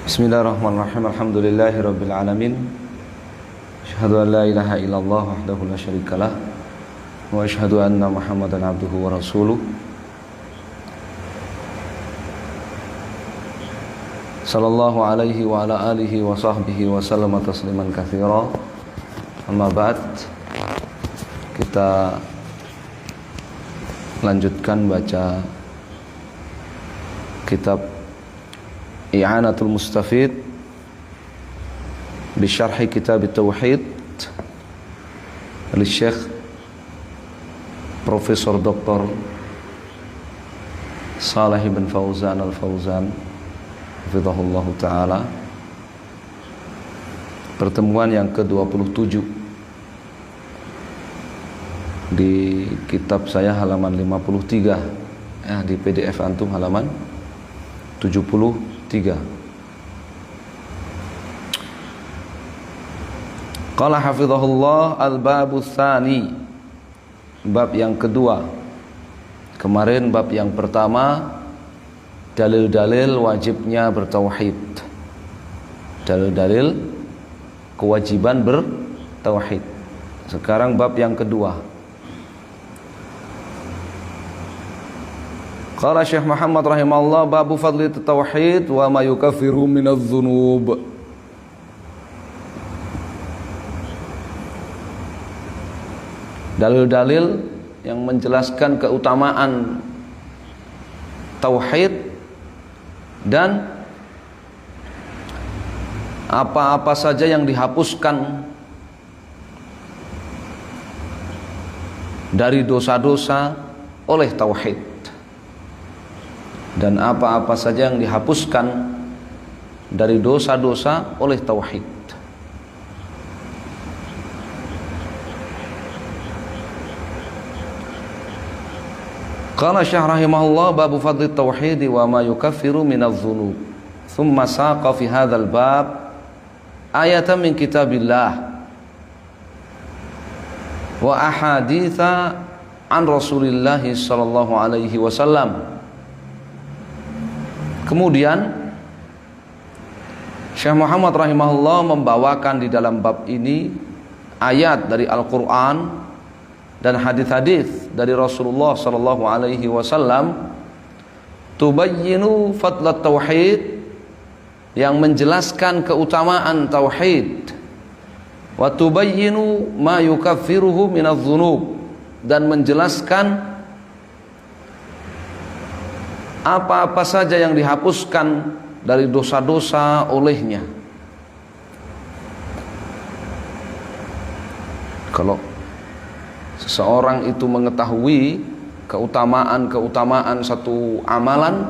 Bismillahirrahmanirrahim. Alhamdulillahirabbil alamin. Asyhadu an la ilaha illallah wahdahu la syarikalah wa asyhadu anna Muhammadan abduhu wa rasuluh. Sallallahu alaihi wa ala alihi wa sahbihi wa sallama tasliman katsira. Amma ba'd. Kita lanjutkan baca kitab I'anatul Mustafid bi syarhi kitab Tauhid oleh Syekh Profesor Dr. Shalih bin Fauzan Al-Fauzan hafizahullah taala. Pertemuan yang ke-27 di kitab saya halaman 53, di PDF antum halaman 73. Qala hafizahullah al-babu tsani, bab yang kedua. Kemarin bab yang pertama dalil-dalil wajibnya bertauhid, dalil-dalil kewajiban bertauhid. Sekarang bab yang kedua. Qala Syekh Muhammad rahimahullah, babu fadli tauhid wa ma yukaffiru minadz dzunub. Dalil-dalil yang menjelaskan keutamaan tauhid dan apa-apa saja yang dihapuskan dari dosa-dosa oleh tauhid, dan apa-apa saja yang dihapuskan dari dosa-dosa oleh tauhid. Qala Syekh rahimahullah, babu fadli tauhid wa ma yukaffiru minadz dzunub. Tsumma saqa fi hadzal bab ayatan min kitabillah wa ahaditsa an Rasulillah sallallahu alaihi wasallam. Kemudian Syekh Muhammad rahimahullah membawakan di dalam bab ini ayat dari Al-Quran dan hadis-hadis dari Rasulullah sallallahu alaihi wasallam, tubayyinu fadlat tauhid, yang menjelaskan keutamaan tauhid, wa tubayyinu ma yukaffiruhu minadz dzunub, dan menjelaskan apa-apa saja yang dihapuskan dari dosa-dosa olehnya. Kalau seseorang itu mengetahui keutamaan satu amalan,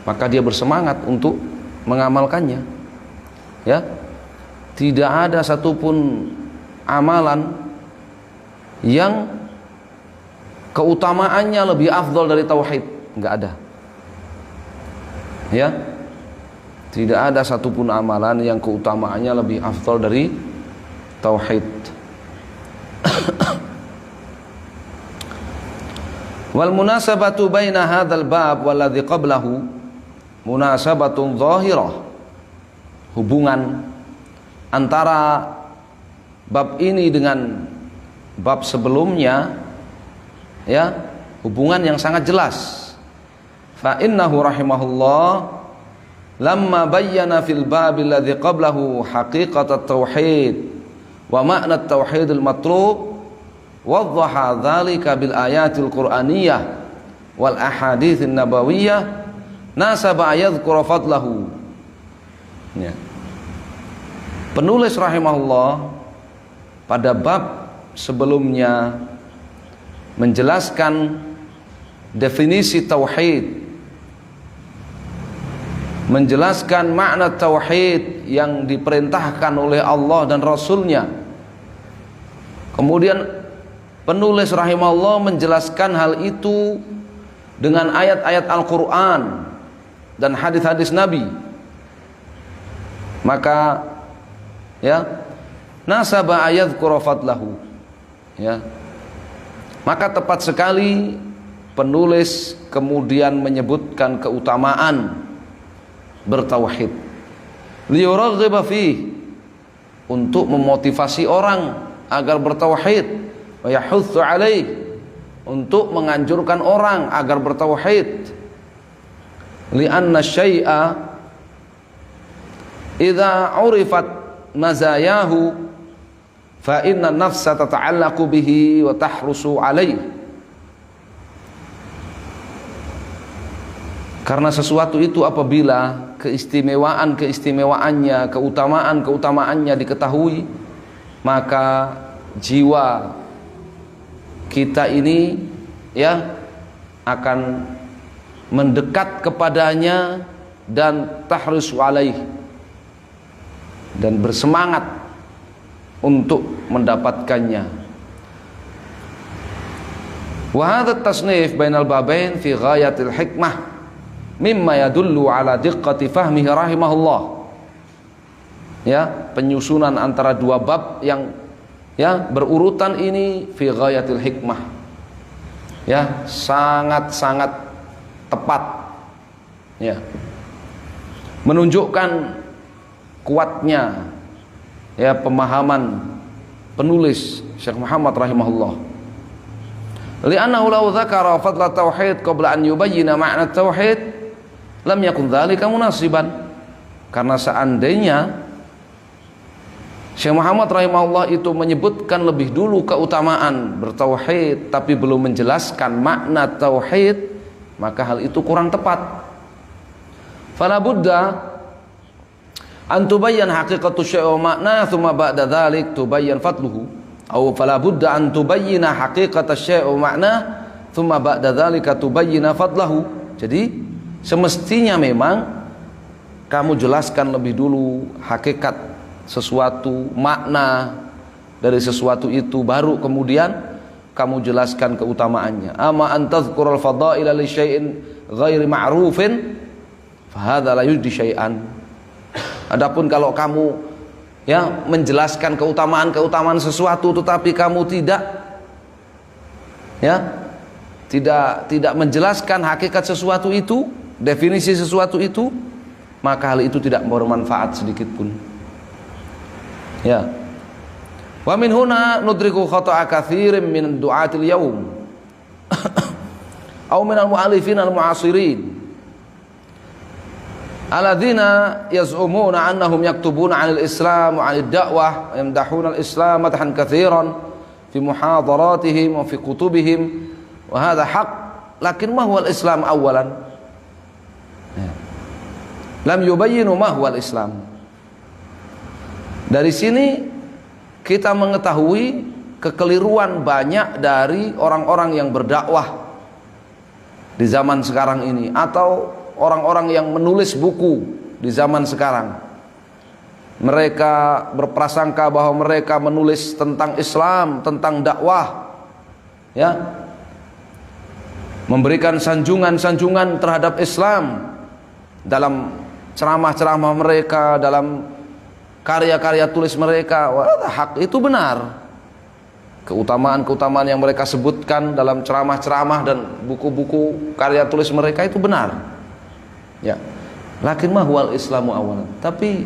maka dia bersemangat untuk mengamalkannya. Ya, tidak ada satupun amalan yang keutamaannya lebih afdal dari tauhid. Enggak ada. Ya, tidak ada satupun amalan yang keutamaannya lebih afdal dari tauhid. Wal munasabatu baina hadzal bab walladzi qablahu munasabatun zahirah. Hubungan antara bab ini dengan bab sebelumnya, ya, hubungan yang sangat jelas. Fa innahu rahimahullah lamma bayyana fil bab alladzi qablahu haqiqatat tauhid wa ma'na at-tauhid al-matlub, wadhaha dzalika bil ayatil qur'aniyah wal ahadits an-nabawiyyah, nasaba yadhkura fadlahu. Ya. Penulis rahimahullah pada bab sebelumnya menjelaskan definisi tauhid, menjelaskan makna tauhid yang diperintahkan oleh Allah dan Rasulnya. Kemudian penulis rahimahullah menjelaskan hal itu dengan ayat-ayat Al-Quran dan hadis-hadis Nabi. Maka ya, nasaba ayadhkura fadlahu, ya, maka tepat sekali penulis kemudian menyebutkan keutamaan bertauhid. Liyuraghiba fihi, untuk memotivasi orang agar bertauhid, wa yahutsu alaihi, untuk menganjurkan orang agar bertauhid. Li'anna syai'a idza 'urifat mazayahu fa inna nafsa tata'allaqu bihi wa tahrusu alaihi. Karena sesuatu itu apabila keistimewaan-keistimewaannya, keutamaan-keutamaannya diketahui, maka jiwa kita ini ya akan mendekat kepadanya dan tahrisu alaih, dan bersemangat untuk mendapatkannya. Wa hadha at-tasnif bainal babain fi ghayatil hikmah mimma yadullu ala diqqati fahmihi rahimahullah. Ya, penyusunan antara dua bab yang ya berurutan ini fi ghayatil hikmah, ya sangat-sangat tepat, ya menunjukkan kuatnya ya pemahaman penulis Syekh Muhammad rahimahullah. Li'annahu law dzakara fadla tauhid qabla an yubayyina ma'na tauhid lam yakun dzalika munasiban. Karena seandainya Syekh Muhammad rahimahullah itu menyebutkan lebih dulu keutamaan bertauhid tapi belum menjelaskan makna tauhid, maka hal itu kurang tepat. Fala budda an tubayyan haqiqatu syai' wa makna thumma ba'da dzalik tubayyan fadluhu, aw fala budda an tubayyina haqiqata syai' wa makna thumma ba'da dzalika tubayyina fadlahu. Jadi semestinya memang kamu jelaskan lebih dulu hakikat sesuatu, makna dari sesuatu itu, baru kemudian kamu jelaskan keutamaannya. Ama an tadhkurul fadaila li syai'in ghairi ma'rufin fa hadza la yujdi syai'an. Adapun kalau kamu ya menjelaskan keutamaan-keutamaan sesuatu tetapi kamu tidak menjelaskan hakikat sesuatu itu, definisi sesuatu itu, maka hal itu tidak bermanfaat sedikit pun. Ya. Wa min huna nudriku khata'a katsirin min du'atil yaum aw min al-mu'allifin al-mu'asirin alladzina yaz'umuna annahum yaktubuna 'anil islam wa 'anid da'wah wa yamdahuna al-islam madhan katsiran fi muhadaratihim wa fi kutubihim, wa hadha haqq, lakin ma huwa al-islam awalan. Lam yubayyinu ma huwa al-islam. Dari sini kita mengetahui kekeliruan banyak dari orang-orang yang berdakwah di zaman sekarang ini, atau orang-orang yang menulis buku di zaman sekarang. Mereka berprasangka bahwa mereka menulis tentang Islam, tentang dakwah, ya, memberikan sanjungan-sanjungan terhadap Islam dalam ceramah-ceramah mereka, dalam karya-karya tulis mereka. Wah, hak itu benar. Keutamaan-keutamaan yang mereka sebutkan dalam ceramah-ceramah dan buku-buku karya tulis mereka itu benar. Ya. Lakin ma huwal islamu awalan. Tapi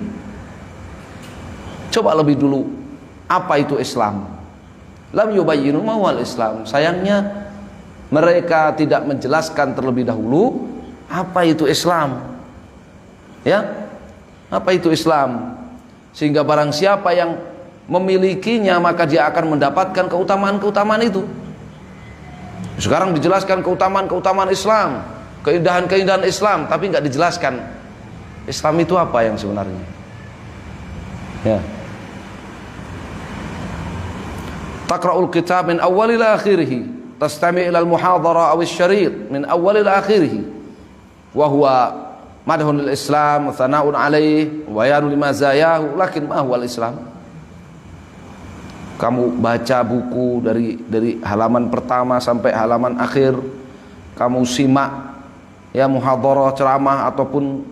coba lebih dulu, apa itu Islam? Lam yubayyinu ma huwal Islam. Sayangnya mereka tidak menjelaskan terlebih dahulu apa itu Islam. Ya? Apa itu Islam? Sehingga barang siapa yang memilikinya maka dia akan mendapatkan keutamaan-keutamaan itu. Sekarang dijelaskan keutamaan-keutamaan Islam, keindahan-keindahan Islam, tapi nggak dijelaskan Islam itu apa yang sebenarnya. Ya. Taqra'ul kitab min awwal ila akhirih, tastami' ila al-muhadhara aw asy-syari' min awwal ila akhirih, wa huwa madhun lil Islam, thana'un alaih, bayanu limazayahu, lakin ma huwal Islam. Kamu baca buku dari halaman pertama sampai halaman akhir, kamu simak ya muhadharah, ceramah ataupun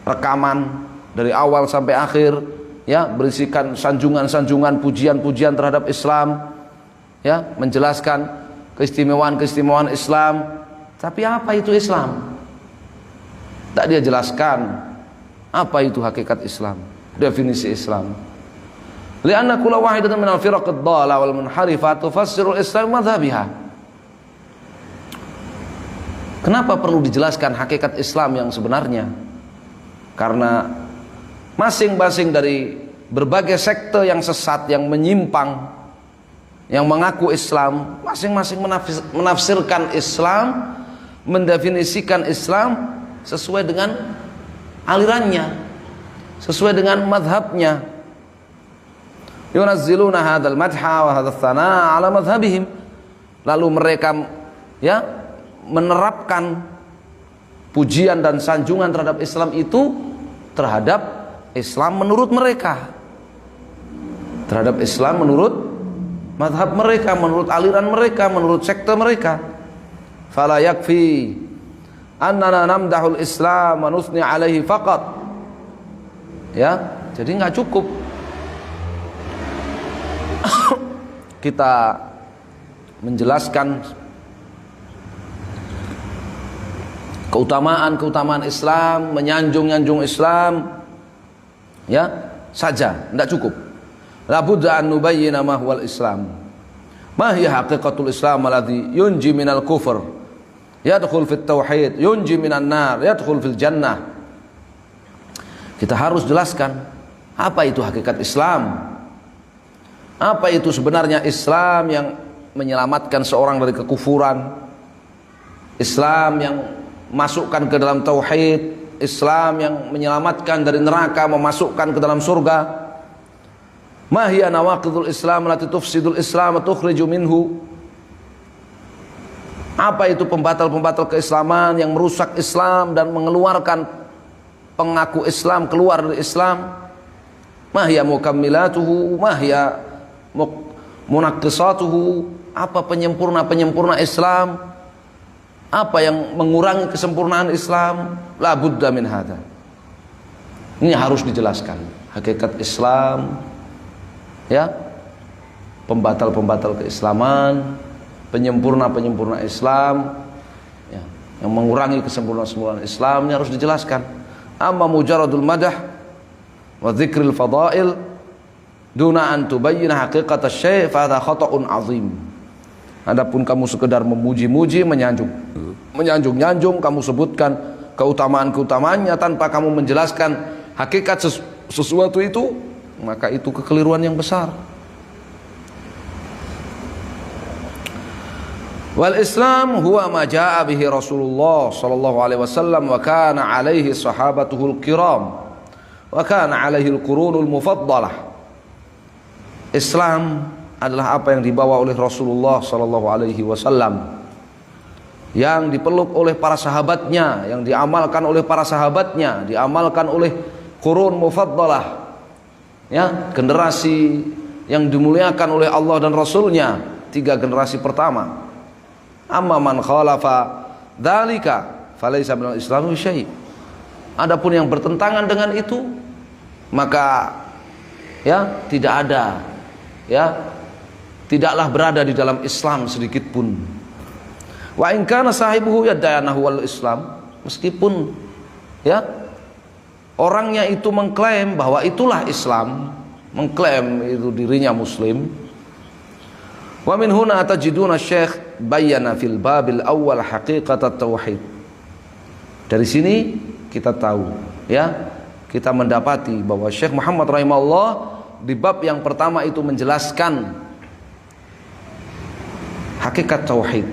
rekaman dari awal sampai akhir, ya berisikan sanjungan-sanjungan, pujian-pujian terhadap Islam, ya menjelaskan keistimewaan-keistimewaan Islam. Tapi apa itu Islam? Tak dia jelaskan. Apa itu hakikat Islam? Definisi Islam. Lianna kulla wahidatin minal firaqid dhalah wal munharifah tufassiru al-Islam madhhabiha. Kenapa perlu dijelaskan hakikat Islam yang sebenarnya? Karena masing-masing dari berbagai sekte yang sesat, yang menyimpang, yang mengaku Islam, masing-masing menafsirkan Islam, mendefinisikan Islam sesuai dengan alirannya, sesuai dengan madhabnya. Yunazziluna hadzal madha wa hadzal thana ala madhhabihim. Lalu mereka menerapkan pujian dan sanjungan terhadap Islam itu terhadap Islam menurut mereka, terhadap Islam menurut madhab mereka, menurut aliran mereka, menurut sekte mereka. Fala yakfi annana namdahul Islam wa nusni alaihi faqat. Ya, jadi nggak cukup kita menjelaskan keutamaan Islam, menyanjung Islam ya saja, tidak cukup. La budda an nubayyina ma huwal Islam. Ma hiya haqiqatul Islam alladhi yunji minal kufr, yadkhul fit tauhid, yunji minan nar, yadkhul fil jannah. Kita harus jelaskan apa itu hakikat Islam. Apa itu sebenarnya Islam yang menyelamatkan seorang dari kekufuran, Islam yang masukkan ke dalam tauhid, Islam yang menyelamatkan dari neraka, memasukkan ke dalam surga. Ma hiya nawaqidul Islam allati tufsidul Islam wa tukhriju minhu. Apa itu pembatal-pembatal keislaman yang merusak Islam dan mengeluarkan pengaku Islam keluar dari Islam? Ma hiya mukammilatuhu, ma hiya munaqqisatuhu. Apa penyempurna Islam? Apa yang mengurangi kesempurnaan Islam? La budda min hadza. Ini harus dijelaskan hakikat Islam, ya, pembatal keislaman, penyempurna Islam, ya, yang mengurangi kesempurnaan Islam, ini harus dijelaskan. Amma mujaradul madah wa dzikril fadail duna an tubayyana haqiqat asy-syai' fa hadza khata'un 'azim. Adapun kamu sekedar memuji-muji, menyanjung, kamu sebutkan keutamaan-keutamaannya tanpa kamu menjelaskan hakikat sesuatu itu, maka itu kekeliruan yang besar. Wal Islam huwa ma jaa bihi Rasulullah sallallahu alaihi wasallam wa kana alaihi sahabatuhul kiram wa kana alaihi al-qurunul mufaddalah. Islam adalah apa yang dibawa oleh Rasulullah sallallahu alaihi wasallam, yang dipeluk oleh para sahabatnya, yang diamalkan oleh para sahabatnya, diamalkan oleh qurun mufaddalah, ya, generasi yang dimuliakan oleh Allah dan Rasulnya, 3 generasi pertama. Amma man khalafa dzalika falaysa minal Islam syai'. Adapun yang bertentangan dengan itu, maka ya tidak ada, ya, tidaklah berada di dalam Islam sedikit pun. Wa in kana sahibuhu yad'anahu wal Islam, meskipun ya orangnya itu mengklaim bahwa itulah Islam, mengklaim itu dirinya muslim. Wa min huna tajiduna Syekh bayyana fil babil awal haqiqat at-tauhid. Dari sini kita tahu, ya, kita mendapati bahwa Syekh Muhammad rahimahullah di bab yang pertama itu menjelaskan hakikat tauhid,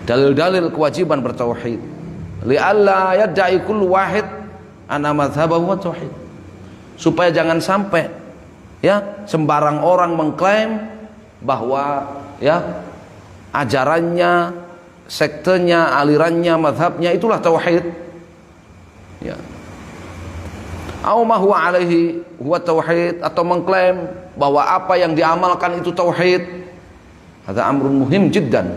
dalil-dalil kewajiban bertauhid, li'alla yadda'i kullu wahid anna madhhabahu tauhid, supaya jangan sampai ya sembarang orang mengklaim bahwa ya ajarannya, sektenya, alirannya, madhabnya itulah tauhid, ya, au ma huwa alaihi huwa tauhid, atau mengklaim bahwa apa yang diamalkan itu tauhid. Hadza amrun muhim jiddan.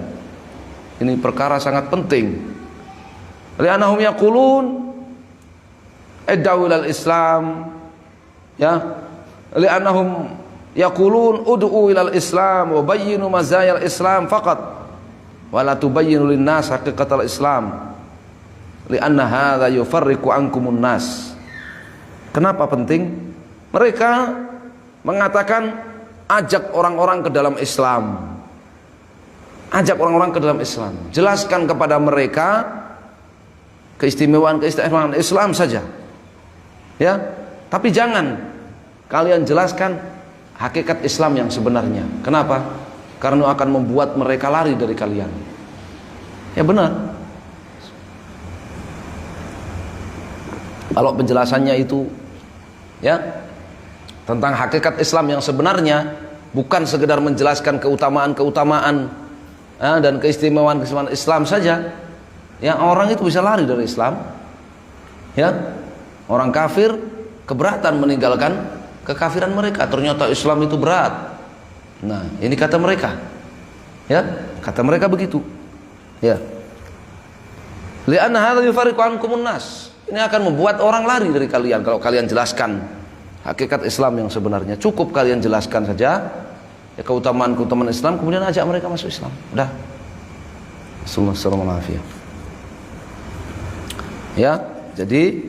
Ini perkara sangat penting. Li'annahum yaqulun id'u ilal Islam, ya, li'annahum yaqulun ud'u ilal Islam wa bayyinu mazayal Islam faqat wa la tubayyinu lin-nas haqiqatal Islam li'anna hadza yufarriqu ankumun nas. Kenapa penting? Mereka mengatakan ajak orang-orang ke dalam Islam. Ajak orang-orang ke dalam Islam. Jelaskan kepada mereka keistimewaan Islam saja. Ya, tapi jangan kalian jelaskan hakikat Islam yang sebenarnya. Kenapa? Karena akan membuat mereka lari dari kalian. Ya benar. Kalau penjelasannya itu ya tentang hakikat Islam yang sebenarnya, bukan sekedar menjelaskan keutamaan-keutamaan dan keistimewaan Islam saja, ya orang itu bisa lari dari Islam. Ya, orang kafir keberatan meninggalkan kekafiran mereka. Ternyata Islam itu berat. Nah, ini kata mereka. Ya, kata mereka begitu. Ya. Li'anna hadza yufariqu ankumun nas. Ini akan membuat orang lari dari kalian kalau kalian jelaskan hakikat Islam yang sebenarnya. Cukup kalian jelaskan saja ya keutamaan-keutamaan Islam, kemudian ajak mereka masuk Islam. Udah. Sallallahu alaihi. Ya, jadi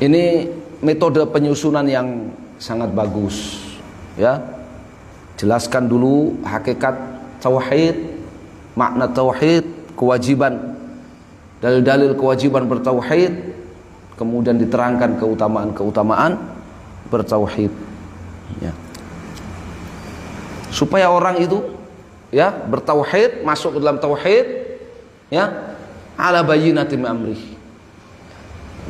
ini metode penyusunan yang sangat bagus. Ya. Jelaskan dulu hakikat tauhid, makna tauhid, kewajiban, dalil-dalil kewajiban bertauhid, kemudian diterangkan keutamaan-keutamaan bertauhid. Ya. Supaya orang itu ya bertauhid, masuk ke dalam tauhid, ya, ala bayyinatin amrih.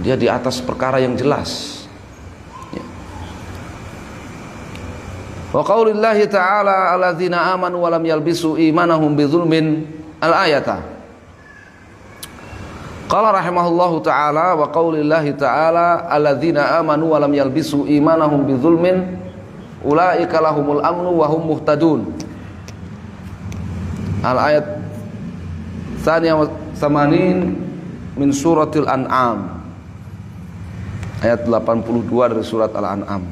Dia di atas perkara yang jelas. Ya. Wa qaulillahi ta'ala alladzina amanu wa lam yalbisu imanahum bidzulmin al-ayata. Qala rahimahullahu ta'ala wa qaulillahi ta'ala alladzina amanu wa lam yalbisu imanahum bidzulmin ulaika lahumul amnu wa hum muhtadun. Al-ayat tsaniyah 80 min suratil An'am. Ayat 82 dari surat Al-An'am.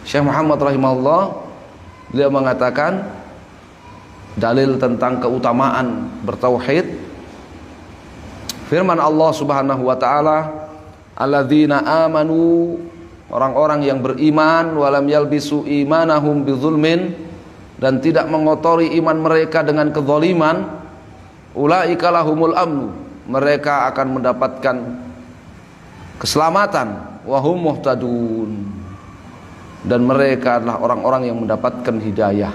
Syekh Muhammad rahimahullah beliau mengatakan dalil tentang keutamaan bertauhid. Firman Allah Subhanahu wa taala, alladzina amanu, orang-orang yang beriman, walam yalbisu imanahum bidzulmin, dan tidak mengotori iman mereka dengan kezaliman, ulaika lahumul amnu, mereka akan mendapatkan keselamatan, wa hum muhtadun, dan mereka adalah orang-orang yang mendapatkan hidayah.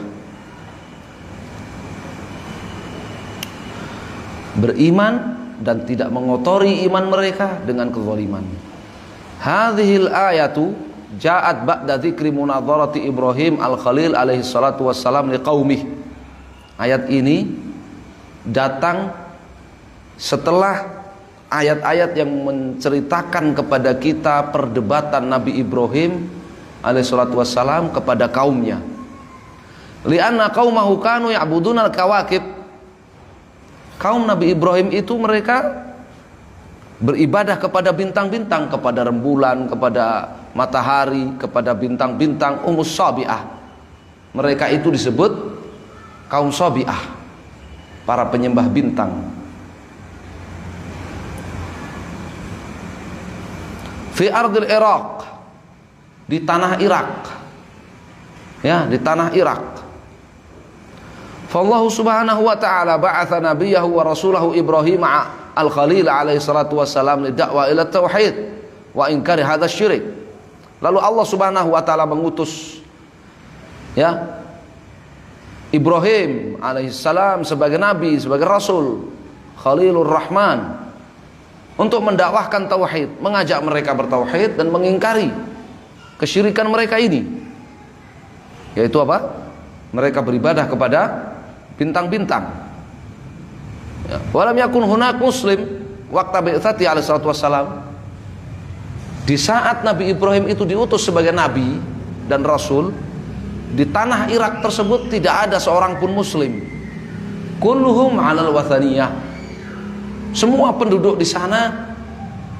Beriman dan tidak mengotori iman mereka dengan kezaliman. Hadhil ayatu ja'at ba'da dzikri munadharati Ibrahim al-Khalil alaihi salatu wassalam liqaumih. Ayat ini datang setelah ayat-ayat yang menceritakan kepada kita perdebatan Nabi Ibrahim alaihi salatu wassalam kepada kaumnya. Li'anna qaumahu kanu ya'budunal kawakib. Kaum Nabi Ibrahim itu mereka beribadah kepada bintang-bintang, kepada rembulan, kepada matahari, kepada bintang-bintang, umus sabi'ah. Mereka itu disebut kaum sabi'ah, para penyembah bintang. Fi ardil Iraq, di tanah Irak. Ya, di tanah Irak. Fallahu subhanahu wa ta'ala ba'atha nabiyahu wa rasulahu Ibrahim al-Khalil alaihi salatu wassalam lida'wa ila tauhid wa inkari hadha syirik. Lalu Allah subhanahu wa ta'ala mengutus ya Ibrahim alaihi salam sebagai nabi, sebagai rasul, Khalilur Rahman, untuk mendakwahkan tauhid, mengajak mereka bertauhid dan mengingkari kesyirikan mereka ini, yaitu apa? Mereka beribadah kepada bintang-bintang. Ya. Walam yakun hunak muslim waqta bi'tsati alaihi salatu wassalam. Di saat Nabi Ibrahim itu diutus sebagai nabi dan rasul, di tanah Irak tersebut tidak ada seorang pun muslim. Kulluhum 'alal wathaniyah. Semua penduduk di sana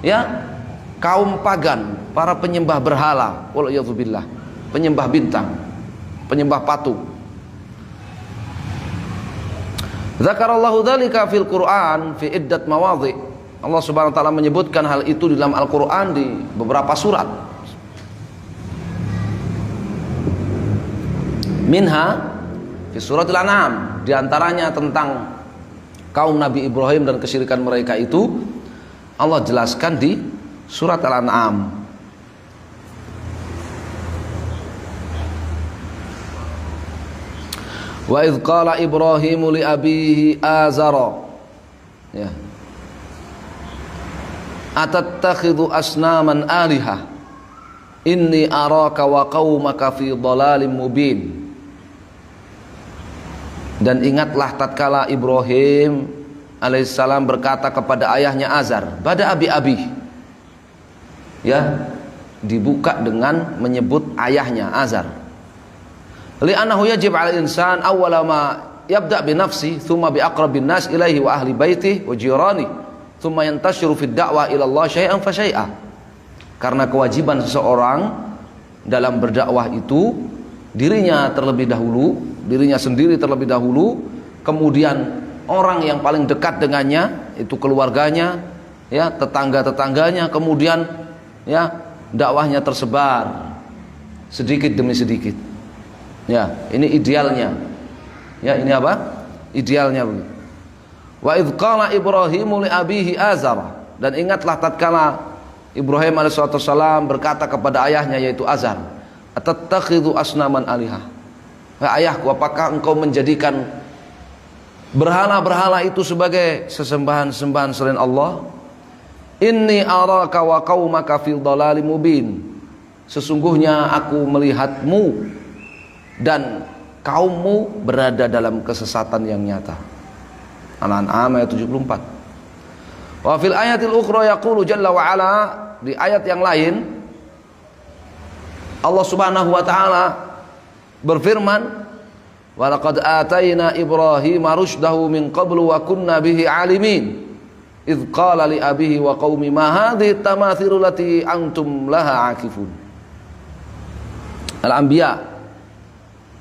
ya kaum pagan, para penyembah berhala, waliyadzubillah, penyembah bintang, penyembah patung. Zakarallahu dzalika fil Qur'an fi iddat mawadhi. Allah Subhanahu wa taala menyebutkan hal itu di dalam Al-Qur'an di beberapa surat. Minha di surat Al-An'am, di antaranya tentang kaum Nabi Ibrahim dan kesyirikan mereka itu Allah jelaskan di surat Al-An'am. Wa idz qala Ibrahimu li abihi Azara, ya, atattakhidhu asnaman alihah inni araka wa qaumaka fi dhalalim mubin. Dan ingatlah tatkala Ibrahim alaihissalam berkata kepada ayahnya Azar, bada abi, ya, dibuka dengan menyebut ayahnya Azar. Li'annahu yajib 'ala al-insan awwala ma yabda' bi nafsi thumma bi aqrabin nas ilaihi wa ahli baitihi wa jirani thumma yantashiru fi ad-da'wa ila Allah syai'an fa syai'a. Karena kewajiban seseorang dalam berdakwah itu dirinya terlebih dahulu, dirinya sendiri terlebih dahulu, kemudian orang yang paling dekat dengannya itu keluarganya, ya, tetangga-tetangganya, kemudian ya dakwahnya tersebar sedikit demi sedikit. Ya, ini idealnya. Ya, ini apa? Idealnya begitu. Wa idz qala Ibrahimu li abihi Azar, dan ingatlah tatkala Ibrahim alaihissalam berkata kepada ayahnya yaitu Azar, atattakhidhu asnaman alihah. Wahai ayahku, apakah engkau menjadikan berhala-berhala itu sebagai sesembahan-sembahan selain Allah? Inni araka wa qaumaka fi dhalalim mubin. Sesungguhnya aku melihatmu dan kaummu berada dalam kesesatan yang nyata. Al-An'am ayat 74. Wa fil ayatil ukhra yaqulu jalla wa ala, di ayat yang lain Allah Subhanahu wa taala berfirman, wa laqad atayna Ibrahima rusydahu min qablu wa kunna bihi alimin idz qala li abihi wa qaumi ma hadhihi tamathiru lati antum laha akifun. Al-Anbiya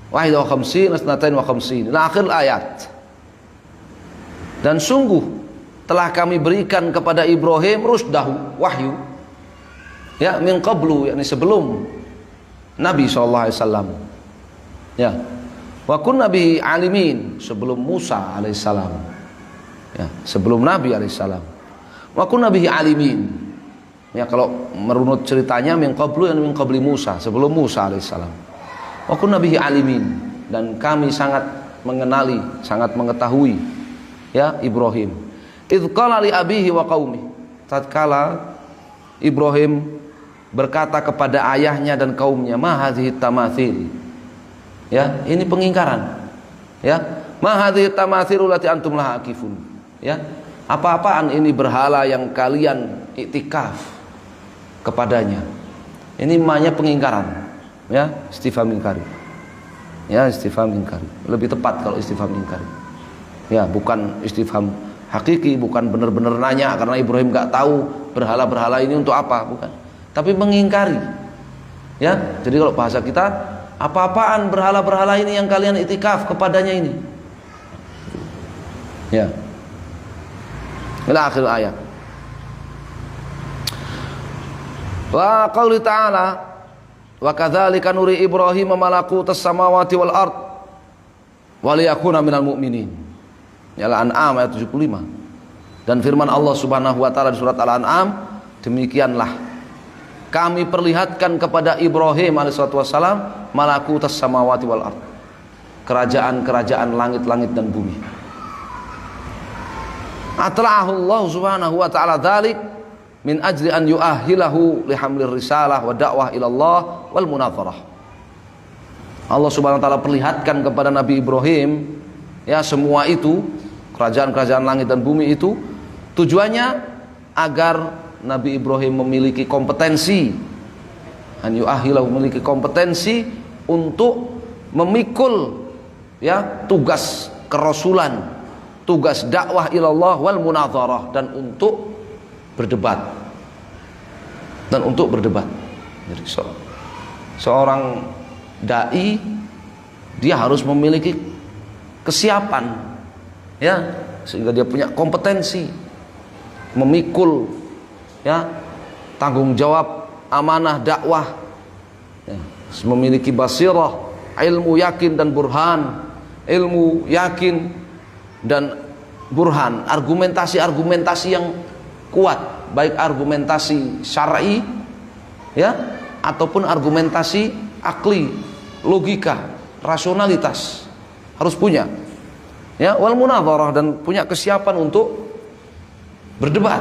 51 wa 52 akhir ayat. Dan sungguh telah kami berikan kepada Ibrahim rusdahu, wahyu, ya, min qablu, yakni sebelum Nabi SAW, ya, wa kunna bihi alimin, sebelum Musa alaihissalam, ya, sebelum Nabi alaihissalam, wa kunna bihi alimin, ya, kalau merunut ceritanya min qablu, yang min qabli Musa, sebelum Musa alaihissalam, wa kunna bihi alimin, dan kami sangat mengenali, sangat mengetahui, ya, Ibrahim. Idz qala li abihi wa qaumi, tatkala Ibrahim berkata kepada ayahnya dan kaumnya, ma hadhihi tamathil, ya, ini pengingkaran, ya, ma hadhihi tamathiru lati antum laha akifun, ya, apa-apaan ini berhala yang kalian iktikaf kepadanya. Ini namanya pengingkaran, ya, istifham ingkari, ya, istifham ingkari, lebih tepat kalau istifham ingkari, ya, bukan istifham hakiki, bukan benar-benar nanya karena Ibrahim nggak tahu berhala-berhala ini untuk apa, bukan, tapi mengingkari, ya. Jadi kalau bahasa kita, apa-apaan berhala-berhala ini yang kalian itikaf kepadanya ini, ya. Ila akhir ayat. Wa qauli ta'ala, wa kadzalika nuri Ibrahim malakutas samawati wal ard wa liyakuna minal mu'minin. Al-An'am ayat 75. Dan firman Allah Subhanahu wa taala di surat Al-An'am, demikianlah kami perlihatkan kepada Ibrahim alaihissalam malakutas samawati wal ard, kerajaan-kerajaan langit-langit dan bumi. Atla'ahu Allah Subhanahu wa taala dzalik min ajli an yu'ahhilahu li hamlir risalah wa da'wah ila Allah wal munazarah. Allah Subhanahu wa taala perlihatkan kepada Nabi Ibrahim, ya, semua itu, kerajaan-kerajaan langit dan bumi itu, tujuannya agar Nabi Ibrahim memiliki kompetensi, an yu'ahhilahu, memiliki kompetensi untuk memikul, ya, tugas kerasulan, tugas dakwah ilallah wal munazarah, dan untuk berdebat, Jadi seorang dai dia harus memiliki kesiapan, ya, sehingga dia punya kompetensi, memikul ya tanggung jawab amanah dakwah, ya, memiliki basirah, ilmu yakin dan burhan, ilmu yakin dan burhan, argumentasi yang kuat, baik argumentasi syar'i ya ataupun argumentasi akli, logika, rasionalitas harus punya. Ya, wal munadharah, dan punya kesiapan untuk berdebat.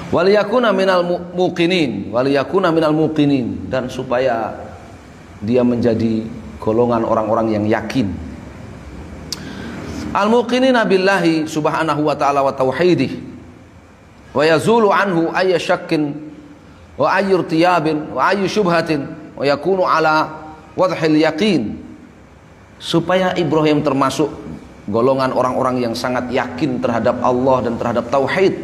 Waliyakuna minal muqinin, dan supaya dia menjadi golongan orang-orang yang yakin. Al-muqinina billahi subhanahu wa ta'ala wa tauhidih, wa yazulu anhu ayya syakkin wa ayyu irtiyabin wa ayyu syubhatin wa yakunu ala wadhil yaqin. Supaya Ibrahim termasuk golongan orang-orang yang sangat yakin terhadap Allah dan terhadap tauhid,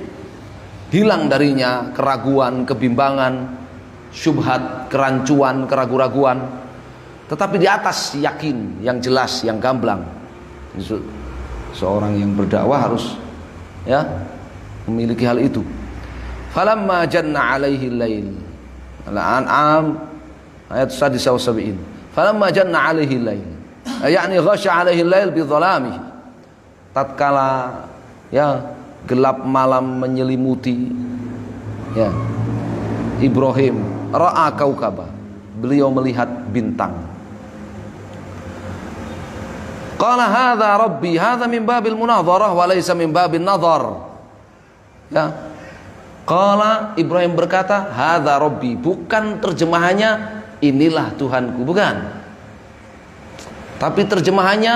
hilang darinya keraguan, kebimbangan, syubhat, kerancuan, keraguan-raguan, tetapi di atas yakin yang jelas, yang gamblang. Seorang yang berdakwah harus ya memiliki hal itu. Falamma janna alaihi lail, Al-An'am ayat 179. Falamma janna alaihi lail, yakni ghasya alaihi lail bi dhalamihi, tatkala ya gelap malam menyelimuti ya Ibrahim, ra'a kaukaba, beliau melihat bintang. Qala hadza rabbi, hadza min babil munadharah wa laysa min babin nadhar. Ya. Qala, Ibrahim berkata, hadza rabbi, bukan terjemahannya inilah Tuhanku, bukan. Tapi terjemahannya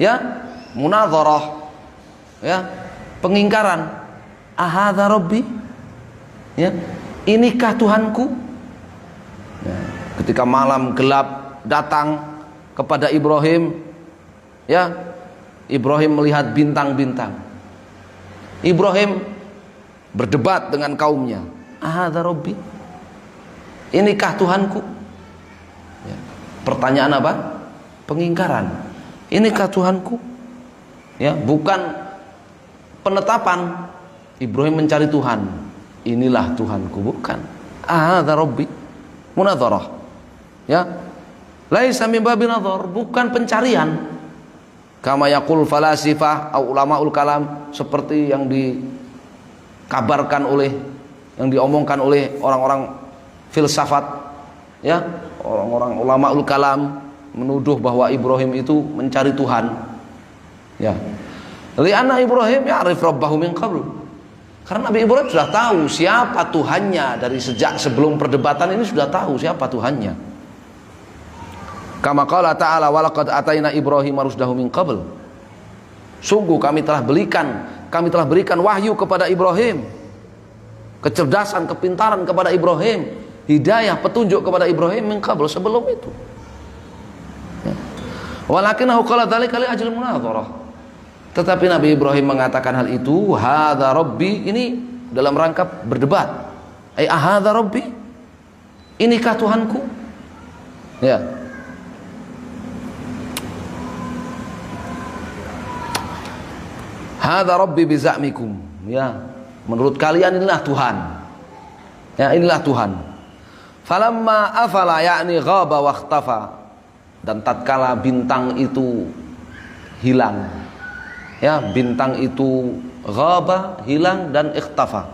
ya munadharah, ya pengingkaran. Ahadza rabbi, ya inikah Tuhanku? Ya. Ketika malam gelap datang kepada Ibrahim, ya Ibrahim melihat bintang-bintang. Ibrahim berdebat dengan kaumnya. Ahadza rabbi, inikah Tuhanku? Ya. Pertanyaan apa? Pengingkaran. Inikah Tuhanku? Ya, bukan penetapan. Ibrahim mencari Tuhan. Inilah Tuhanku, bukan. Ahadza rabbi, munadharah. Ya. Laisa min babin nadhar, bukan pencarian. Kama yaqul falasifah au ulamaul kalam, seperti yang dikabarkan oleh, yang diomongkan oleh orang-orang filsafat, ya, orang-orang ulamaul kalam menuduh bahwa Ibrahim itu mencari Tuhan. Ya. Li'anna Ibrahim ya'rif rabbahu min qabl. Karena Nabi Ibrahim sudah tahu siapa Tuhannya, dari sejak sebelum perdebatan ini sudah tahu siapa Tuhannya. Kama qala ta'ala walaqad ataina Ibrahim rusdahu min qabl. Sungguh kami telah berikan wahyu kepada Ibrahim, kecerdasan, kepintaran kepada Ibrahim, hidayah, petunjuk kepada Ibrahim min qabl, sebelum itu. Walakinahu qala dzalika li ajli munadharah. Tetapi Nabi Ibrahim mengatakan hal itu, hadza rabbi, ini dalam rangka berdebat. Ahadza rabbi, inikah Tuhanku? Ya. Hadza rabbi biza'mikum, ya menurut kalian inilah Tuhan, ya inilah Tuhan. Falamma afala, yakni ghaba wa ikhtafa, dan tatkala bintang itu hilang, ya bintang itu ghaba, hilang, dan ikhtafa,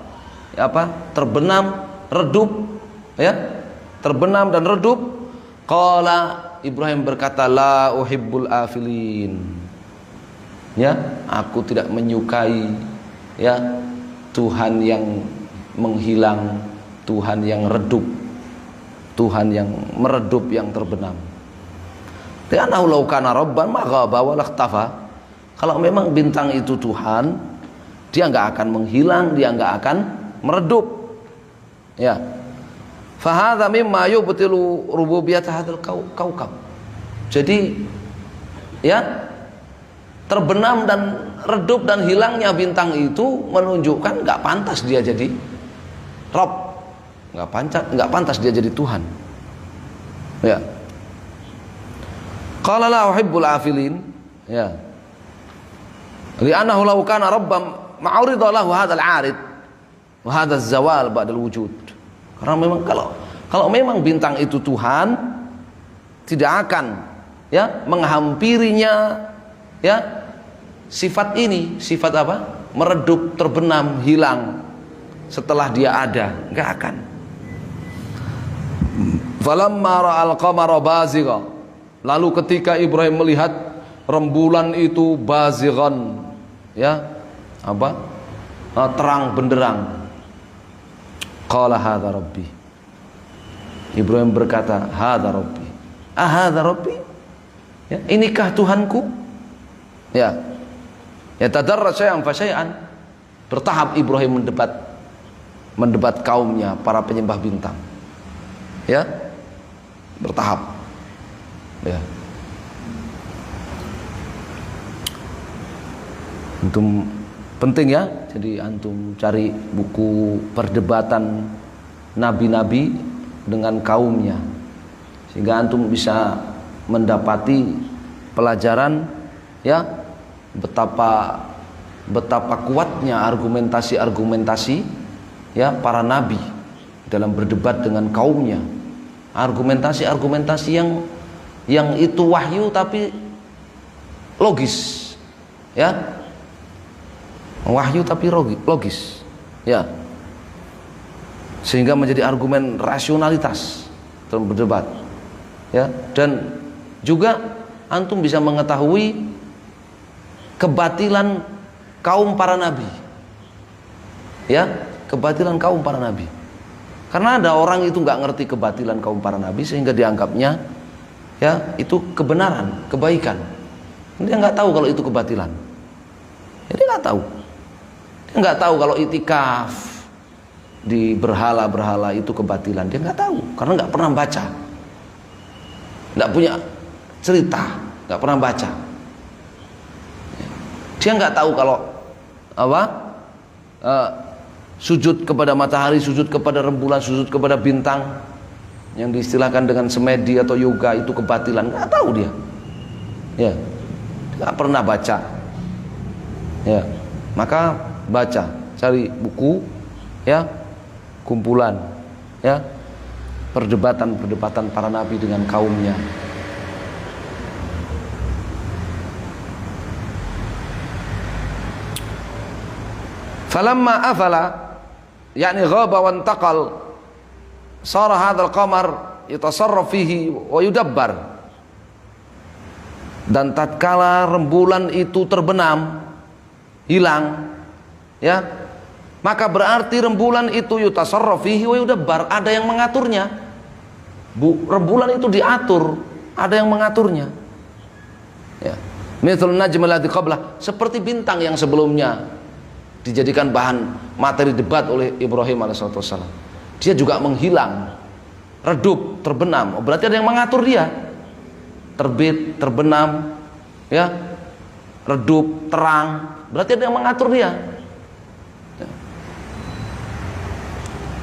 ya, apa, terbenam, redup, ya terbenam dan redup. Qala, Ibrahim berkata, la uhibbul afilin, ya aku tidak menyukai ya Tuhan yang menghilang, Tuhan yang redup, Tuhan yang meredup, yang terbenam. Li'annahu law kana rabban ma ghaba wa lakhtafa. Kalau memang bintang itu Tuhan, dia enggak akan menghilang, dia enggak akan meredup. Ya. Fa hadza mimma yubtilu rububiyyat hadzal kaukab. Jadi ya terbenam dan redup dan hilangnya bintang itu menunjukkan nggak pantas dia jadi Rob, nggak pantas dia jadi Tuhan. Ya. Qala la uhibbul afilin. Ya. Li'annahu law kana rabban ma'urida lahu hadzal 'arid wa hadzal zawal ba'dal wujud. Karena memang kalau memang bintang itu Tuhan, tidak akan ya menghampirinya ya sifat ini. Sifat apa? Meredup, terbenam, hilang setelah dia ada, enggak akan. Falamma ra'al qamara bazigha, lalu ketika Ibrahim melihat rembulan itu bazighan, ya apa? Terang benderang. Qala hadza rabbi. Ibrahim berkata, hadza rabbi. Hadza rabbi? Ya, inikah Tuhanku? Ya. Ya tadarra syai'an fa syai'an. Bertahap Ibrahim mendebat kaumnya, para penyembah bintang. Ya. Bertahap. Ya. Antum penting ya, jadi antum cari buku perdebatan nabi-nabi dengan kaumnya, sehingga antum bisa mendapati pelajaran ya betapa kuatnya argumentasi ya para nabi dalam berdebat dengan kaumnya. Argumentasi yang itu wahyu tapi logis, ya, wahyu tapi logis, ya, sehingga menjadi argumen rasionalitas dalam berdebat, ya. Dan juga antum bisa mengetahui kebatilan kaum para nabi, ya, kebatilan kaum para nabi. Karena ada orang itu nggak ngerti kebatilan kaum para nabi sehingga dianggapnya ya itu kebenaran, kebaikan. Dia nggak tahu kalau itu kebatilan. Jadi nggak tahu. Dia nggak tahu kalau itikaf di berhala-berhala itu kebatilan. Dia nggak tahu karena nggak pernah baca, nggak punya cerita, nggak pernah baca. Dia nggak tahu kalau apa sujud kepada matahari, sujud kepada rembulan, sujud kepada bintang yang diistilahkan dengan semedi atau yoga itu kebatilan. Nggak tahu dia, ya, nggak pernah baca, ya. Maka baca, cari buku, ya, kumpulan, ya, perdebatan para nabi dengan kaumnya. Falamma afala, yakni ghaba wa intaqal, sara hadzal qamar yatasarraf fihi wa yudabbar. Dan tatkala rembulan itu terbenam, hilang, ya, maka berarti rembulan itu yutasarraf fihi wa yudabbar, ada yang mengaturnya. Rembulan itu diatur, ada yang mengaturnya. Ya. Mithlun najm alladhi qablah, seperti bintang yang sebelumnya dijadikan bahan materi debat oleh Ibrahim alaihissalam. Dia juga menghilang, redup, terbenam. Berarti ada yang mengatur dia. Terbit, terbenam, ya, redup, terang. Berarti ada yang mengatur dia.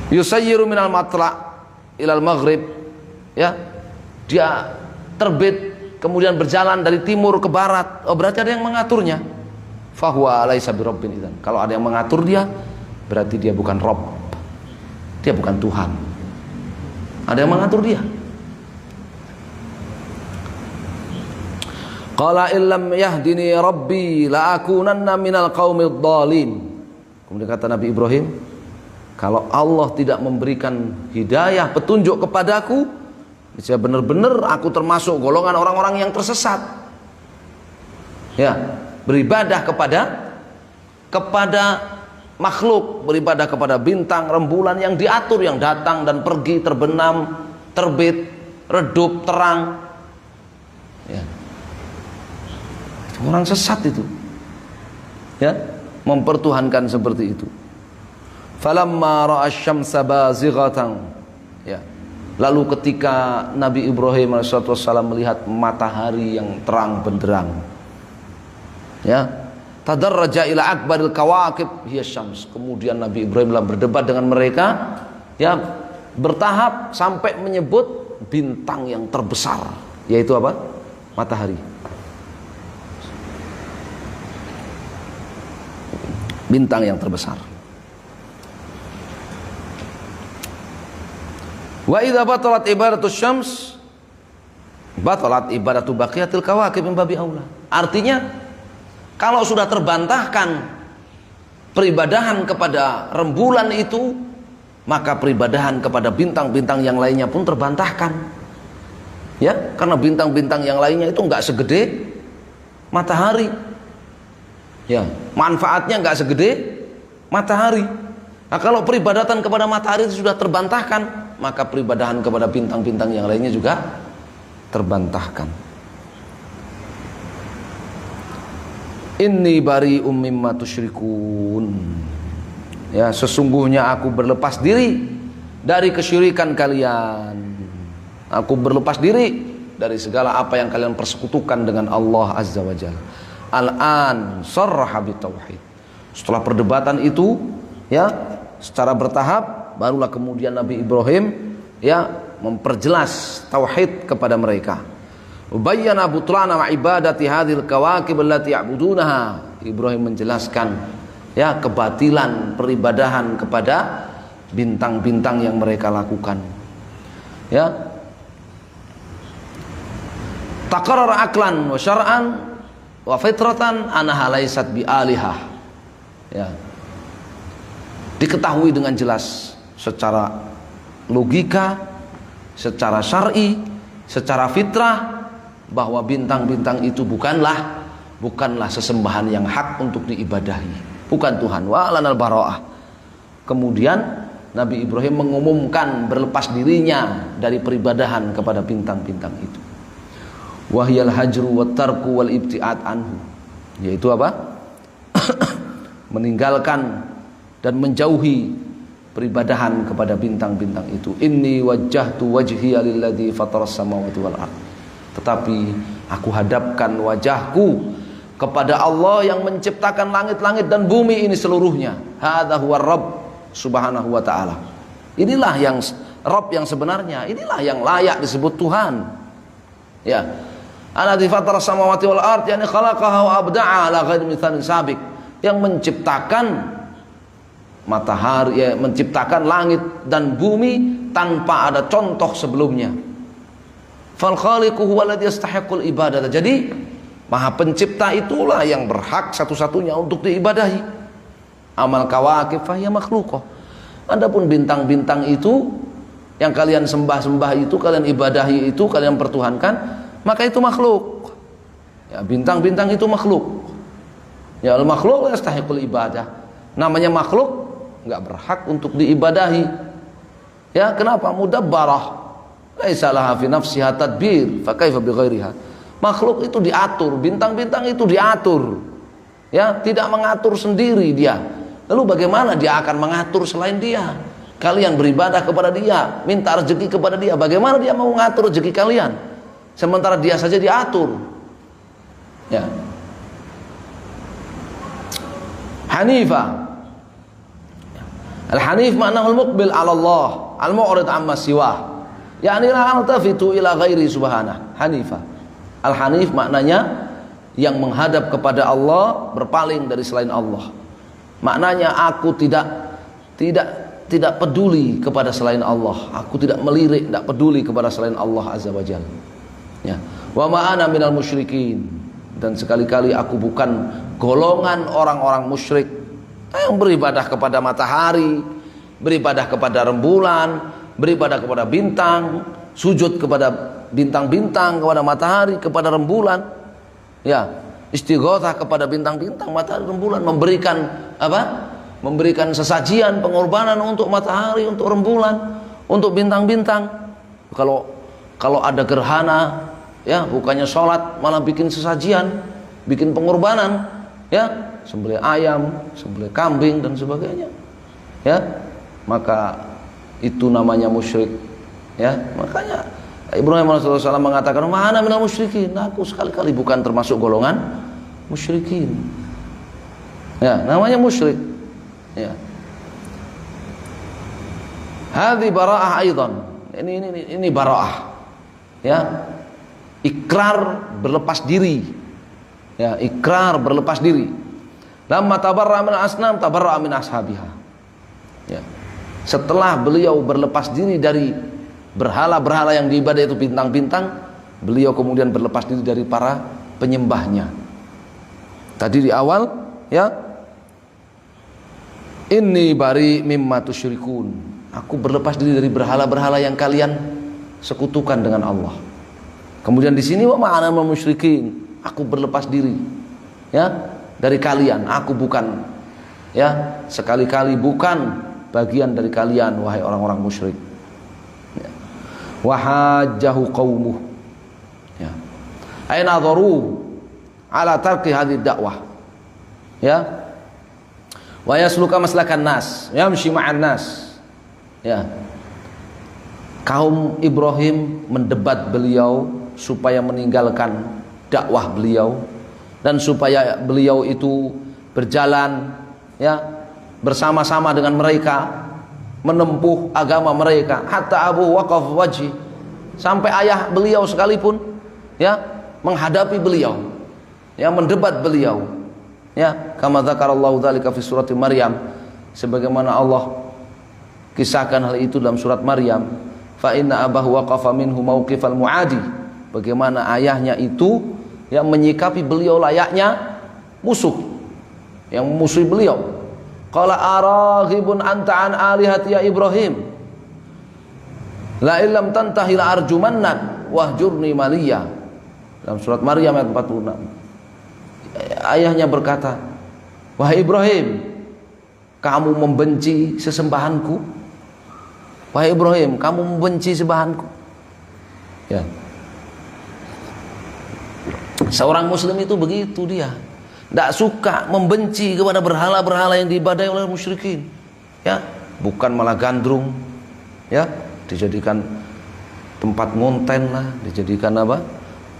Yusayyiru minal matla' ilal maghrib, ya, dia terbit kemudian berjalan dari timur ke barat. Berarti ada yang mengaturnya. Fahuwa laisa birabbin idzan. Kalau ada yang mengatur dia, berarti dia bukan Rabb. Dia bukan Tuhan. Ada yang mengatur dia. Qala illam yahdini rabbi la akunanna minal qaumid dhalin. Kemudian kata Nabi Ibrahim, kalau Allah tidak memberikan hidayah, petunjuk kepadaku, saya benar-benar aku termasuk golongan orang-orang yang tersesat. Ya, beribadah kepada makhluk, beribadah kepada bintang, rembulan yang diatur, yang datang dan pergi, terbenam, terbit, redup, terang. Ya. Orang sesat itu, ya, mempertuhankan seperti itu. Falamma ra'a asy-syamsa bazighatan, ya. Lalu ketika Nabi Ibrahim alaihissalam melihat matahari yang terang benderang, ya, tadarraja ila akbaril kawakib hiya syams. Kemudian Nabi Ibrahim berdebat dengan mereka, ya, bertahap sampai menyebut bintang yang terbesar, yaitu apa? matahari. Bintang yang terbesar. Wa idza batalat ibadatu syams batalat ibadatu baqiyatil kawakib min babi aula. Artinya kalau sudah terbantahkan peribadahan kepada rembulan itu, maka peribadahan kepada bintang-bintang yang lainnya pun terbantahkan. Ya, karena bintang-bintang yang lainnya itu enggak segede matahari. Ya, manfaatnya enggak segede matahari. Nah, kalau peribadatan kepada matahari itu sudah terbantahkan, maka peribadahan kepada bintang-bintang yang lainnya juga terbantahkan. Inni bari'um mimma tusyrikun. Ya, sesungguhnya aku berlepas diri dari kesyirikan kalian. Aku berlepas diri dari segala apa yang kalian persekutukan dengan Allah Azza wa Jalla. Al-an sarraha bitauhid. Setelah perdebatan itu, ya, secara bertahap, barulah kemudian Nabi Ibrahim, ya, memperjelas tauhid kepada mereka. Bayyana butlana wa ibadati hadhil kawakib allati ya'budunaha. Ibrahim menjelaskan, ya, kebatilan peribadahan kepada bintang-bintang yang mereka lakukan. Ya. Taqarrara aqlan wa syar'an wa fitratan annaha laysat bi alihah. Ya. Diketahui dengan jelas secara logika, secara syar'i, secara fitrah bahwa bintang-bintang itu bukanlah sesembahan yang hak untuk diibadahi, bukan Tuhan. Wa lanal bara'ah. Kemudian Nabi Ibrahim mengumumkan berlepas dirinya dari peribadahan kepada bintang-bintang itu. Wahyal hajru wat tarku wal ibtiad anhu, yaitu apa? Meninggalkan dan menjauhi peribadahan kepada bintang-bintang itu. Inni wajjahtu wajhiya lilladzi fataras samawati wal ardh. Tetapi aku hadapkan wajahku kepada Allah yang menciptakan langit-langit dan bumi ini seluruhnya. Hadza huwa Rabb subhanahu wa ta'ala. Inilah yang Rabb yang sebenarnya, inilah yang layak disebut Tuhan. Ya. Alladzi fataras samawati wal ardh, yani khalaqaha wa abda'a ala ghairi mithalin sabiq. Yang menciptakan matahari, ya, menciptakan langit dan bumi tanpa ada contoh sebelumnya. Fal khaliqu huwa alladhi yastahiqqul ibadah. Jadi Maha Pencipta itulah yang berhak satu-satunya untuk diibadahi. Amal kawakib fahiya makhluqah. Adapun bintang-bintang itu yang kalian sembah-sembah itu, kalian ibadahi itu, kalian pertuhankan, maka itu makhluk. Ya, bintang-bintang itu makhluk. Ya, al-makhluk la yastahiqqul ibadah. Namanya makhluk enggak berhak untuk diibadahi. Ya, kenapa? Mudabbarah. Laisa laha fi nafsiha tadbir, fa kaifa bi ghairiha. Makhluk itu diatur, bintang-bintang itu diatur. Ya, tidak mengatur sendiri dia. Lalu bagaimana dia akan mengatur selain dia? Kalian beribadah kepada dia, minta rezeki kepada dia. Bagaimana dia mau mengatur rezeki kalian? Sementara dia saja diatur. Ya. Hanifa. Al-hanif maknahu al-muqbil 'ala Allah, al-mu'rid 'amma siwah. Yani la altafitu ila ghairi subhanah. Hanifah. Al-hanif maknanya yang menghadap kepada Allah, berpaling dari selain Allah. Maknanya aku tidak peduli kepada selain Allah. Aku tidak melirik, tidak peduli kepada selain Allah Azza wa Jalla. Ya. Wa ma ana minal musyrikin. Dan sekali-kali aku bukan golongan orang-orang musyrik yang beribadah kepada matahari, beribadah kepada rembulan, beribadah kepada bintang, sujud kepada bintang-bintang, kepada matahari, kepada rembulan. Ya, istighatsah kepada bintang-bintang, matahari, rembulan, memberikan apa? Memberikan sesajian, pengorbanan untuk matahari, untuk rembulan, untuk bintang-bintang. Kalau ada gerhana, ya, bukannya sholat malah bikin sesajian, bikin pengorbanan, ya, sembelih ayam, sembelih kambing dan sebagainya. Ya, maka itu namanya musyrik. Ya, makanya Ibrahim AS mengatakan, "Mana minal musyrikin." Aku sekali-kali bukan termasuk golongan musyrikin. Ya, namanya musyrik. Ya. Hadhi bara'ah aidan. Ini bara'ah. Ya. Ikrar berlepas diri. Ya, ikrar berlepas diri. Lamma tabarra min asnam tabarra min ashabiha. Ya. Setelah beliau berlepas diri dari berhala-berhala yang diibadai itu bintang-bintang, beliau kemudian berlepas diri dari para penyembahnya. Tadi di awal, ya, inni bari mimma tusyrikun. Aku berlepas diri dari berhala-berhala yang kalian sekutukan dengan Allah. Kemudian di sini wa ma'ana musyrikin. Aku berlepas diri, ya, dari kalian. Aku bukan, ya, sekali-kali bukan bagian dari kalian, wahai orang-orang musyrik. Ya. Wahajjahu qaumuh. Ya. Aina dharu ala tarki hadhihi dakwah. Ya. Wa yasluka maslakan nas, yamshi ma'an nas. Ya. Kaum Ibrahim mendebat beliau supaya meninggalkan dakwah beliau dan supaya beliau itu berjalan, ya, bersama-sama dengan mereka menempuh agama mereka. Hatta Abu waqaf wajhi, sampai ayah beliau sekalipun, ya, menghadapi beliau, ya, mendebat beliau, ya, kama dzakarallahu dzalika fi surati Maryam, sebagaimana Allah kisahkan hal itu dalam surat Maryam. Fa inna abahu waqafa minhu mauqifal muadi, bagaimana ayahnya itu yang menyikapi beliau layaknya musuh yang memusuhi beliau. Qala araghibun anta an alihati ya Ibrahim, la illam tantahi la arjumannak wahjurni maliya, dalam surat Maryam ayat 46. Ayahnya berkata, wahai Ibrahim, kamu membenci sesembahanku? Wahai Ibrahim, kamu membenci sembahanku? Ya. Seorang muslim itu begitu, dia tidak suka, membenci kepada berhala-berhala yang diibadai oleh musyrikin. Ya, bukan malah gandrung, ya, dijadikan tempat ngonten lah, dijadikan apa?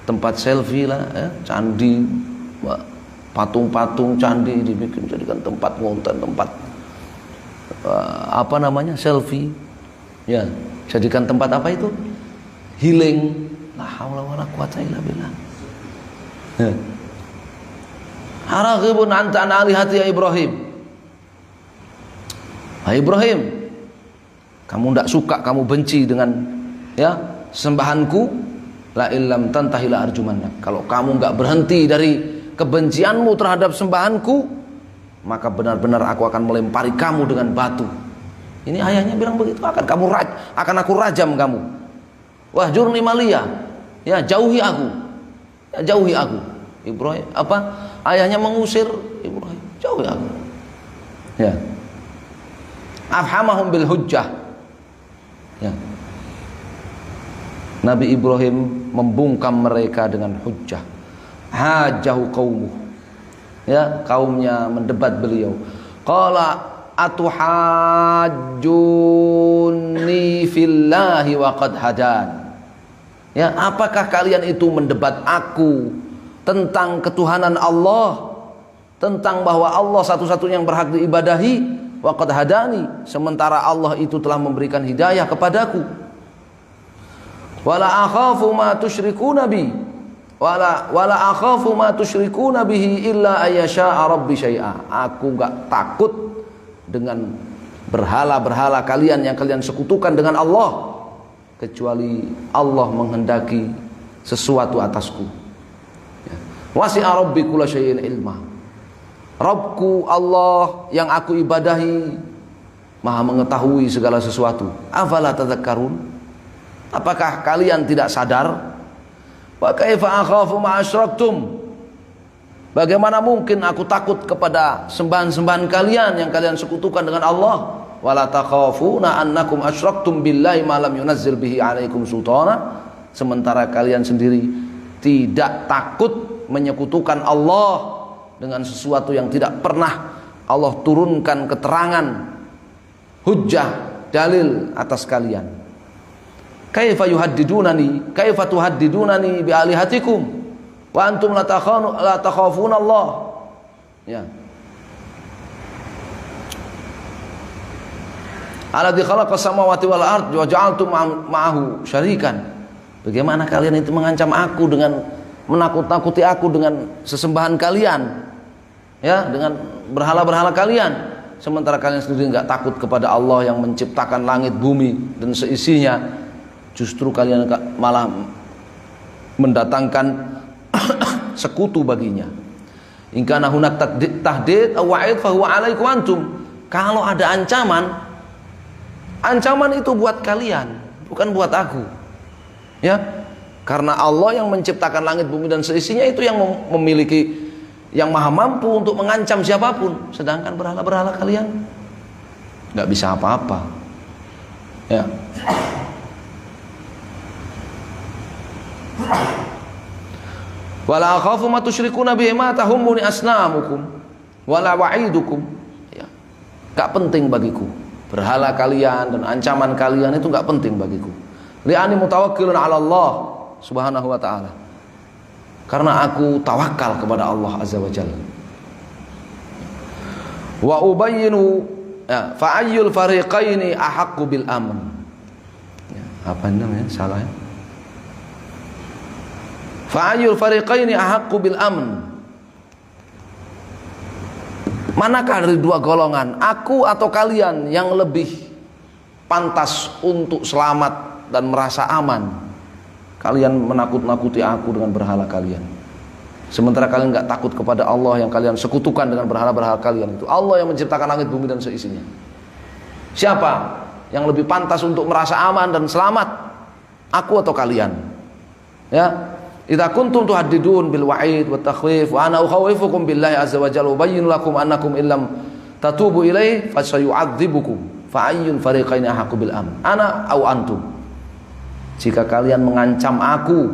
Tempat selfie lah, ya, candi, patung-patung candi dibikin jadikan tempat ngonten, tempat apa namanya? Selfie. Ya, jadikan tempat apa itu? Healing. La haula wala quwata illa billah. Araghibun anta an alihati ya Ibrahim. Hai Ibrahim, kamu tidak suka, kamu benci dengan, ya, sembahanku. La illam tantahi la arjumannak. Kalau kamu enggak berhenti dari kebencianmu terhadap sembahanku, maka benar-benar aku akan melempari kamu dengan batu. Ini ayahnya bilang begitu, akan aku rajam kamu. Wahjurni maliya, ya, jauhi aku. Ya, jauhi aku. Ibrahim apa? Ayahnya mengusir Ibrahim, jauhi aku. Ya. Afhamahum bil hujjah. Ya. Nabi Ibrahim membungkam mereka dengan hujjah. Hajahu qaumuh. Ya, kaumnya mendebat beliau. Qala atuhajjuni fillahi wa qad hadan. Ya, apakah kalian itu mendebat aku tentang ketuhanan Allah, tentang bahwa Allah satu-satunya yang berhak diibadahi, wa qad hadani, sementara Allah itu telah memberikan hidayah kepadaku. Wala akhafu ma tusyrikuna bi wala akhafu ma tusyrikuna bihi illa ayyasha'a rabbi syai'a. Aku enggak takut dengan berhala-berhala kalian yang kalian sekutukan dengan Allah, kecuali Allah menghendaki sesuatu atasku. Wasi'a rabbi kulla syai'in ilma. Rabbku Allah yang aku ibadahi Maha mengetahui segala sesuatu. Afala tadzakkarun? Apakah kalian tidak sadar? Wa kaifa akhafu ma asyraktum? Bagaimana mungkin aku takut kepada sembahan-sembahan kalian yang kalian sekutukan dengan Allah? Wala takhafuna annakum asyraktum billahi ma lam yunazzil bihi 'alaikum sultana. Sementara kalian sendiri tidak takut menyekutukan Allah dengan sesuatu yang tidak pernah Allah turunkan keterangan, hujjah, dalil atas kalian. Kaifa yuhaddidunani, kaifa tuhaddidunani bi alihatikum wa antum la takhafuna Allah. Ya. Alladzi khalaqa samawati wal ardi wa ja'altum ma'ahu syarikan. Bagaimana kalian itu mengancam aku dengan menakut-nakuti aku dengan sesembahan kalian, ya, dengan berhala-berhala kalian, sementara kalian sendiri nggak takut kepada Allah yang menciptakan langit, bumi dan seisinya. Justru kalian malah mendatangkan sekutu baginya. In kana hunak tahdid aw wa'id fa huwa 'alaikum antum. Kalau ada ancaman, ancaman itu buat kalian, bukan buat aku. Ya. Karena Allah yang menciptakan langit, bumi dan seisinya itu yang memiliki, yang maha mampu untuk mengancam siapapun. Sedangkan berhala-berhala kalian nggak bisa apa-apa. Ya. Wala akhafu ma tusyrikuna bihi ma tahummuni asnamukum wala wa'idukum. Ya. Gak penting bagiku berhala kalian dan ancaman kalian, itu gak penting bagiku. Li'ani mutawakkilun 'ala Allah subhanahu wa ta'ala. Karena aku tawakal kepada Allah azza wa jalla. Wa ubayyinu fa ayyul fariqaini ahaqqu bil amn. Ya, apa namanya? Salah ya. Fa'ayul fariqaini ahaqqu bil amn. Manakah dari dua golongan, aku atau kalian, yang lebih pantas untuk selamat dan merasa aman? Kalian menakut-nakuti aku dengan berhala kalian, sementara kalian nggak takut kepada Allah yang kalian sekutukan dengan berhala-berhala kalian itu. Allah yang menciptakan langit, bumi dan seisinya. Siapa yang lebih pantas untuk merasa aman dan selamat? Aku atau kalian? Ya. Idza kuntum tuhaddidun bil wa'id wat takhwif wa ana ukhawifukum billahi azza wa jalla ubayyinu lakum annakum illam tatubu ilaihi fasayu'adzibukum fa ayyul fariqaini ahaqqu bil amn ana aw antum. Jika kalian mengancam aku,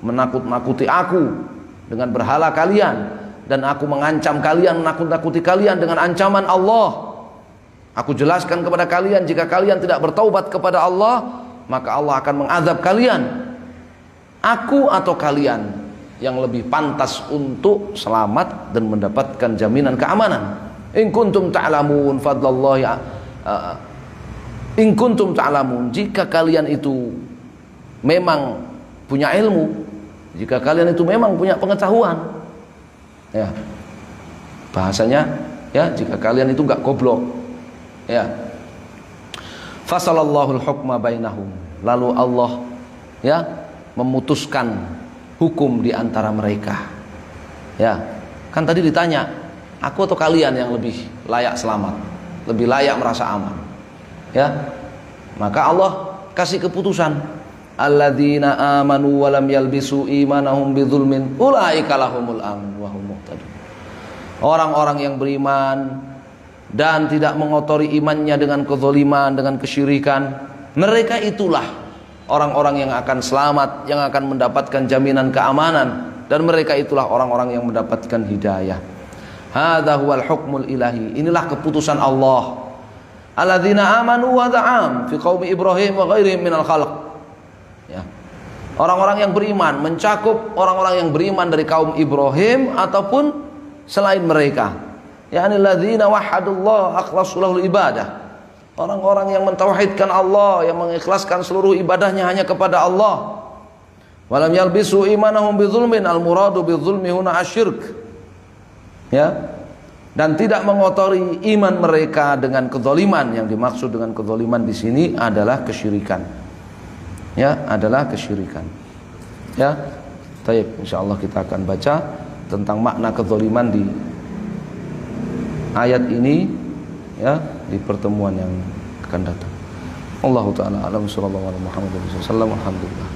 menakut-nakuti aku dengan berhala kalian, dan aku mengancam kalian, menakut-nakuti kalian dengan ancaman Allah, aku jelaskan kepada kalian, jika kalian tidak bertaubat kepada Allah, maka Allah akan mengazab kalian. Aku atau kalian yang lebih pantas untuk selamat dan mendapatkan jaminan keamanan? In kuntum ta'lamun fadlallahi in kuntum ta'lamun, jika kalian itu memang punya ilmu, jika kalian itu memang punya pengetahuan, ya, bahasanya ya, jika kalian itu enggak goblok, ya. Fasallallahu al-hukma bainahum, lalu Allah ya memutuskan hukum di antara mereka. Ya, kan tadi ditanya, aku atau kalian yang lebih layak selamat, lebih layak merasa aman? Ya, maka Allah kasih keputusan, alladzina amanu wa lam yalbisu imanahum bidzulmin ulaika lahumul amn wa hum muhtadun. Orang-orang yang beriman dan tidak mengotori imannya dengan kezaliman, dengan kesyirikan, mereka itulah orang-orang yang akan selamat, yang akan mendapatkan jaminan keamanan, dan mereka itulah orang-orang yang mendapatkan hidayah. Hadza huwal hukmul ilahi, inilah keputusan Allah. Alladzina amanu wa da'am fi qaumi Ibrahim wa ghairihim minal khalq. Ya. Orang-orang yang beriman mencakup orang-orang yang beriman dari kaum Ibrahim ataupun selain mereka. Yani alladzina wahhadullah akhlasu lahul ibadah. Orang-orang yang mentauhidkan Allah, yang mengikhlaskan seluruh ibadahnya hanya kepada Allah. Walam yalbisu imanahum bidzulmin, al-muradu bidzulmi huna asyirk. Ya. Dan tidak mengotori iman mereka dengan kezaliman. Yang dimaksud dengan kezaliman di sini adalah kesyirikan. Ya, adalah kesyirikan. Ya. Baik, insyaallah kita akan baca tentang makna kezaliman di ayat ini, ya, di pertemuan yang akan datang. Allahu taala alam, sallallahu alaihi wasallam, alhamdulillah.